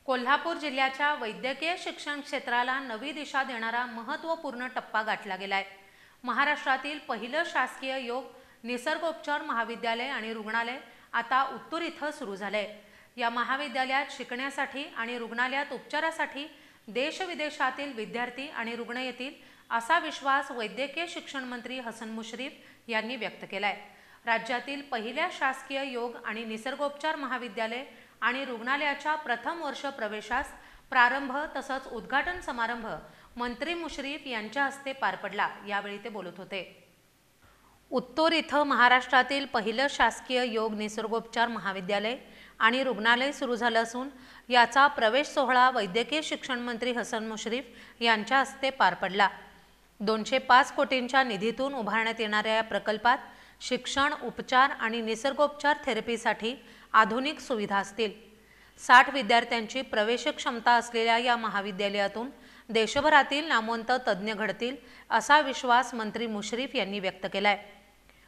कोल्हापूर जिल्ह्याच्या वैद्यकीय शिक्षण क्षेत्राला नवी दिशा देणारा महत्त्वपूर्ण टप्पा गाठला गेलाय। महाराष्ट्रातील पहिलं शासकीय योग निसर्गोपचार महाविद्यालय आणि रुग्णालय आता उत्तूर इथं सुरू झालंय। या महाविद्यालयात शिकण्यासाठी आणि रुग्णालयात उपचारासाठी देश विदेशातील विद्यार्थी आणि रुग्ण येतील असा विश्वास वैद्यकीय शिक्षण मंत्री हसन मुश्रीफ यांनी व्यक्त केलाय। राज्यातील पहिल्या शासकीय योग आणि निसर्गोपचार महाविद्यालय आणि रुग्णालयाच्या प्रथम वर्ष प्रवेशास प्रारंभ तसंच उद्घाटन समारंभ मंत्री मुश्रीफ यांच्या हस्ते पार पडला। यावेळी ते बोलत होते। उत्तूर इथं महाराष्ट्रातील पहिलं शासकीय योग निसर्गोपचार महाविद्यालय आणि रुग्णालय सुरू झालं असून याचा प्रवेश सोहळा वैद्यकीय शिक्षण मंत्री हसन मुश्रीफ यांच्या हस्ते पार पडला। 205 कोटींच्या निधीतून उभारण्यात येणाऱ्या या प्रकल्पात शिक्षण, उपचार आणि निसर्गोपचार थेरपीसाठी आधुनिक सुविधा असतील। 60 विद्यार्थ्यांची प्रवेश क्षमता असलेल्या या महाविद्यालयातून देशभरातील नामवंत तज्ज्ञ घडतील असा विश्वास मंत्री मुश्रीफ यांनी व्यक्त केलाय।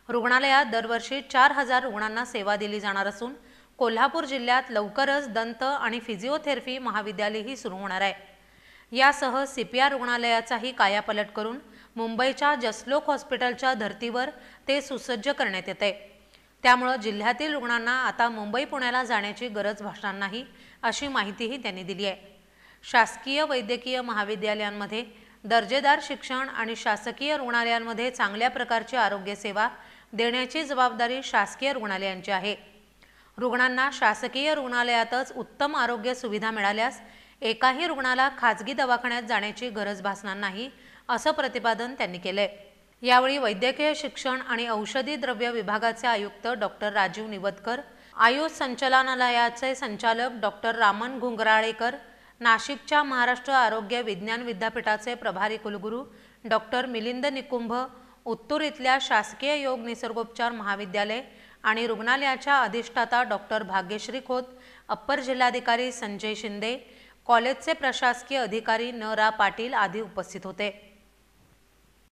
रुग्णालयात दरवर्षी 4000 रुग्णांना सेवा दिली जाणार असून कोल्हापूर जिल्ह्यात लवकरच दंत आणि फिजिओथेरपी महाविद्यालयही सुरू होणार आहे। यासह CPR रुग्णालयाचाही कायापालट करून मुंबईच्या जसलोक हॉस्पिटलच्या धर्तीवर ते सुसज्ज करण्यात येते। त्यामुळे जिल्ह्यातील रुग्णांना आता मुंबई पुण्याला जाण्याची गरज भासणार नाही अशी माहितीही त्यांनी दिली आहे। शासकीय वैद्यकीय महाविद्यालयांमध्ये दर्जेदार शिक्षण आणि शासकीय रुग्णालयांमध्ये चांगल्या प्रकारची आरोग्य सेवा देण्याची जबाबदारी शासकीय रुग्णालयांची आहे। रुग्णांना शासकीय रुग्णालयातच उत्तम आरोग्य सुविधा मिळाल्यास एकाही रुग्णाला खाजगी दवाखान्यात जाण्याची गरज भासणार नाही असं प्रतिपादन त्यांनी केले। यावेळी वैद्यकीय शिक्षण आणि औषधी द्रव्य विभागाचे आयुक्त डॉक्टर राजीव निवदकर, आयुष संचालनालयाचे संचालक डॉक्टर रामन घुंगराळेकर, नाशिकच्या महाराष्ट्र आरोग्य विज्ञान विद्यापीठाचे प्रभारी कुलगुरू डॉक्टर मिलिंद निकुंभ, उत्तूर इथल्या शासकीय योग निसर्गोपचार महाविद्यालय आणि रुग्णालयाच्या अधिष्ठाता डॉक्टर भाग्यश्री खोत, अप्पर जिल्हाधिकारी संजय शिंदे, कॉलेजचे प्रशासकीय अधिकारी न. रा. पाटील आदी उपस्थित होते।